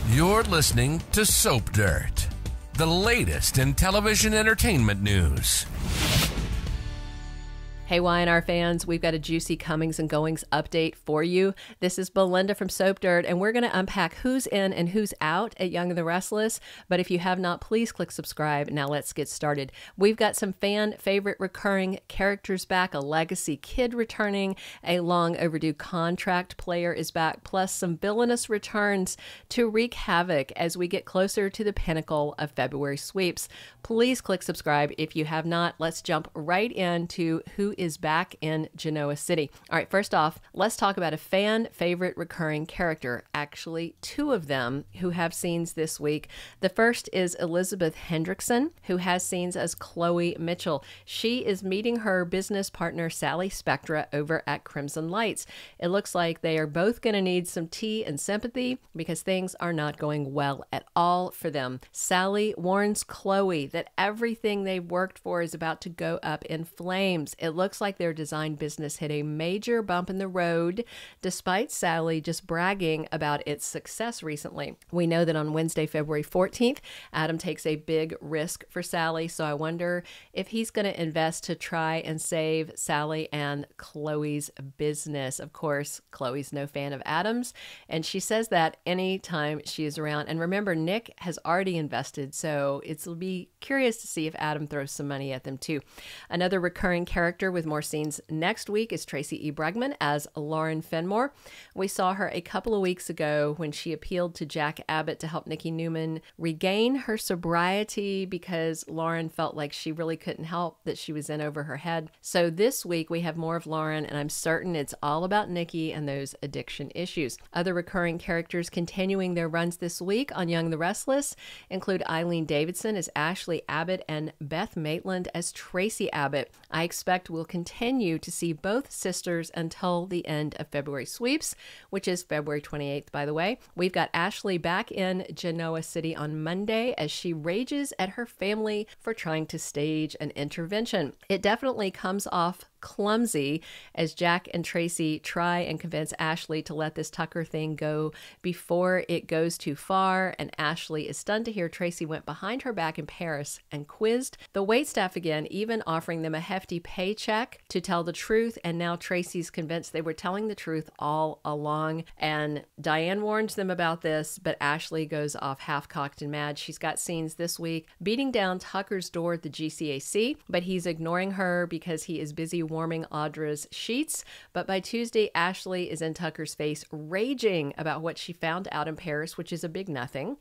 You're listening to Soap Dirt, the latest in television entertainment news. Hey YNR fans, we've got a juicy comings and goings update for you. This is Belinda from Soap Dirt, and we're going to unpack who's in and who's out at Young and the Restless. But if you have not, please click subscribe. Now let's get started. We've got some fan favorite recurring characters back, a legacy kid returning, a long overdue contract player is back, plus some Villainous returns to wreak havoc as we get closer to the pinnacle of February sweeps. Please click subscribe if you have not. Let's jump right into who is back in Genoa City. All right, first off, let's talk about a fan favorite recurring character. Actually, two of them who have scenes this week. The first is Elizabeth Hendrickson, who has scenes as Chloe Mitchell. She is meeting her business partner, Sally Spectra, over at Crimson Lights. It looks like they are both going to need some tea and sympathy because things are not going well at all for them. Sally warns Chloe that everything they've worked for is about to go up in flames. It looks like their design business hit a major bump in the road, despite Sally just bragging about its success recently. We know that on Wednesday, February 14th, Adam takes a big risk for Sally, so I wonder if he's going to invest to try and save Sally and Chloe's business. Of course, Chloe's no fan of Adam's, and she says that anytime she is around. And remember, Nick has already invested, so it'll be curious to see if Adam throws some money at them too. Another recurring character with more scenes next week is Tracey E Bregman as Lauren Fenmore. We saw her a couple of weeks ago when she appealed to Jack Abbott to help Nikki Newman regain her sobriety because Lauren felt like she really couldn't help that she was in over her head. So this week we have more of Lauren, and I'm certain it's all about Nikki and those addiction issues. Other recurring characters continuing their runs this week on Young and the Restless include Eileen Davidson as Ashley Abbott and Beth Maitland as Traci Abbott. I expect we'll continue to see both sisters until the end of February sweeps, which is February 28th, by the way. We've got Ashley back in Genoa City on Monday as she rages at her family for trying to stage an intervention. It definitely comes off clumsy as Jack and Tracy try and convince Ashley to let this Tucker thing go before it goes too far, and Ashley is stunned to hear Tracy went behind her back in Paris and quizzed the waitstaff again, even offering them a hefty paycheck to tell the truth, and now Tracy's convinced they were telling the truth all along, and Diane warns them about this, but Ashley goes off half-cocked and mad. She's got scenes this week beating down Tucker's door at the GCAC, but he's ignoring her because he is busy warming Audra's sheets. But by Tuesday, Ashley is in Tucker's face, raging about what she found out in Paris, which is a big nothing.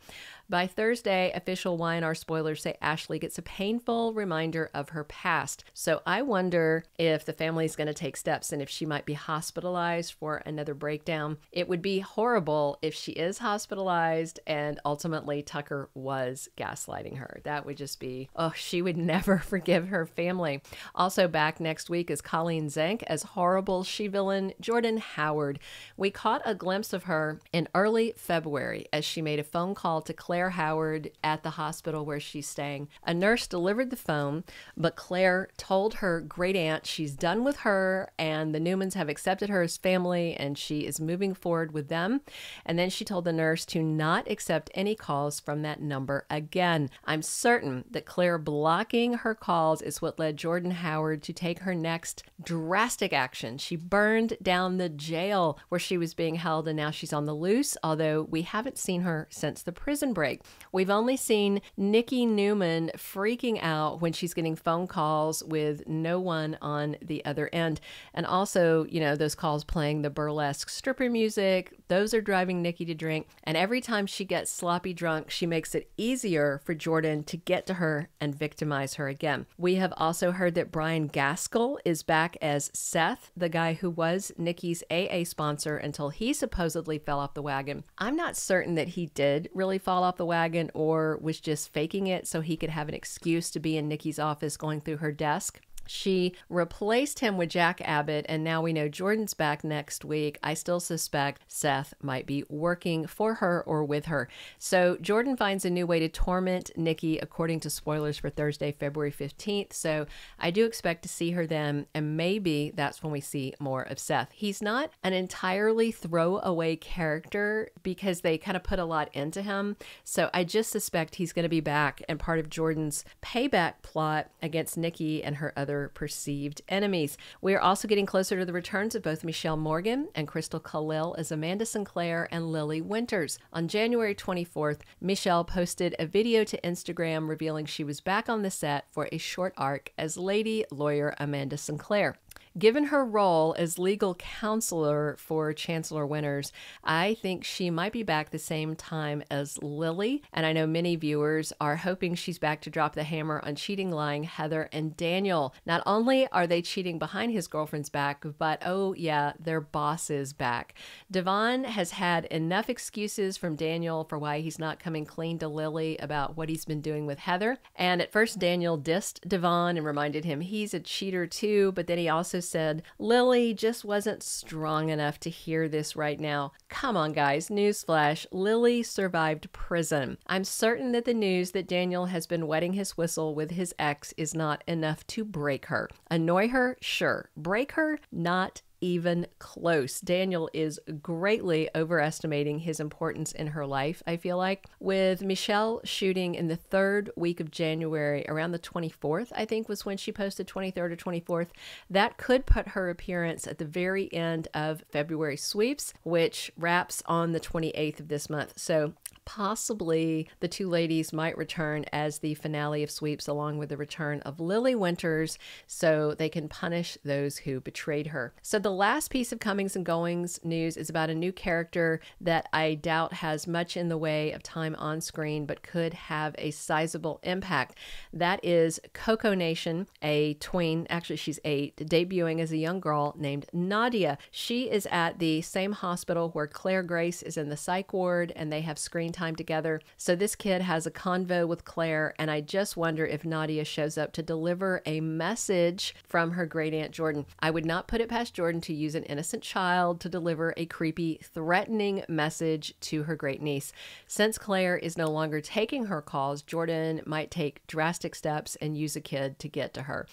By Thursday, official YNR spoilers say Ashley gets a painful reminder of her past. So I wonder if the family is going to take steps and if she might be hospitalized for another breakdown. It would be horrible if she is hospitalized and ultimately Tucker was gaslighting her. That would just be, oh, she would never forgive her family. Also back next week is Colleen Zank as horrible she-villain Jordan Howard. We caught a glimpse of her in early February as she made a phone call to Claire Howard at the hospital where she's staying. A nurse delivered the phone, but Claire told her great aunt she's done with her and the Newmans have accepted her as family and she is moving forward with them. And then she told the nurse to not accept any calls from that number again. I'm certain that Claire blocking her calls is what led Jordan Howard to take her next drastic action. She burned down the jail where she was being held and now she's on the loose, although we haven't seen her since the prison break. We've only seen Nikki Newman freaking out when she's getting phone calls with no one on the other end. And also, you know, those calls playing the burlesque stripper music, those are driving Nikki to drink. And every time she gets sloppy drunk, she makes it easier for Jordan to get to her and victimize her again. We have also heard that Brian Gaskell is back as Seth, the guy who was Nikki's AA sponsor until he supposedly fell off the wagon. I'm not certain that he did really fall off the wagon or was just faking it so he could have an excuse to be in Nikki's office going through her desk. She replaced him with Jack Abbott, and now we know Jordan's back next week. I still suspect Seth might be working for her or with her. So Jordan finds a new way to torment Nikki, according to spoilers for Thursday, February 15th. So I do expect to see her then, and maybe that's when we see more of Seth. He's not an entirely throwaway character because they kind of put a lot into him. So I just suspect he's going to be back and part of Jordan's payback plot against Nikki and her other perceived enemies. We are also getting closer to the returns of both Mishael Morgan and Christel Khalil as Amanda Sinclair and Lily Winters. On January 24th, Mishael posted a video to Instagram revealing she was back on the set for a short arc as lady lawyer Amanda Sinclair. Given her role as legal counselor for Chancellor Winters, I think she might be back the same time as Lily, and I know many viewers are hoping she's back to drop the hammer on cheating, lying Heather and Daniel. Not only are they cheating behind his girlfriend's back, but oh yeah, their boss is back. Devon has had enough excuses from Daniel for why he's not coming clean to Lily about what he's been doing with Heather, and at first Daniel dissed Devon and reminded him he's a cheater too, but then he also said Lily just wasn't strong enough to hear this right now. Come on, guys. Newsflash. Lily survived prison. I'm certain that the news that Daniel has been wetting his whistle with his ex is not enough to break her. Annoy her? Sure. Break her? Not even close. Daniel is greatly overestimating his importance in her life, I feel like. With Mishael shooting in the third week of January, around the 24th, I think was when she posted, 23rd or 24th, that could put her appearance at the very end of February sweeps, which wraps on the 28th of this month. So possibly the two ladies might return as the finale of sweeps, along with the return of Lily Winters, so they can punish those who betrayed her. So the last piece of comings and goings news is about a new character that I doubt has much in the way of time on screen, but could have a sizable impact. That is Coco Nation, a tween, actually she's 8, debuting as a young girl named Nadia. She is at the same hospital where Claire Grace is in the psych ward, and they have screen time together. So this kid has a convo with Claire, and I just wonder if Nadia shows up to deliver a message from her great aunt Jordan. I would not put it past Jordan to use an innocent child to deliver a creepy, threatening message to her great niece. Since Claire is no longer taking her calls, Jordan might take drastic steps and use a kid to get to her.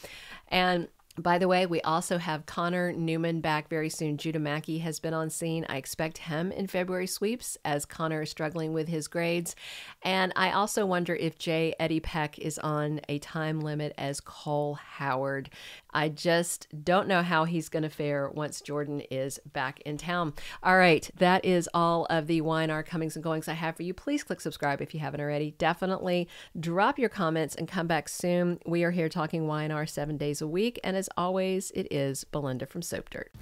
And by the way, we also have Connor Newman back very soon. Judah Mackey has been on scene. I expect him in February sweeps as Connor is struggling with his grades. And I also wonder if J. Eddie Peck is on a time limit as Cole Howard. I just don't know how he's going to fare once Jordan is back in town. All right, that is all of the Y&R comings and goings I have for you. Please click subscribe if you haven't already. Definitely drop your comments and come back soon. We are here talking Y&R 7 days a week. And as always, it is Belinda from Soap Dirt.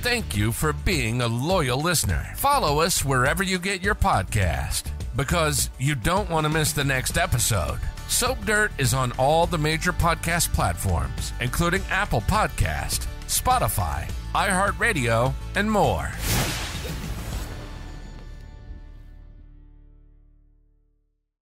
Thank you for being a loyal listener. Follow us wherever you get your podcast, because you don't want to miss the next episode. Soap Dirt is on all the major podcast platforms, including Apple Podcast, Spotify, iHeartRadio, and more.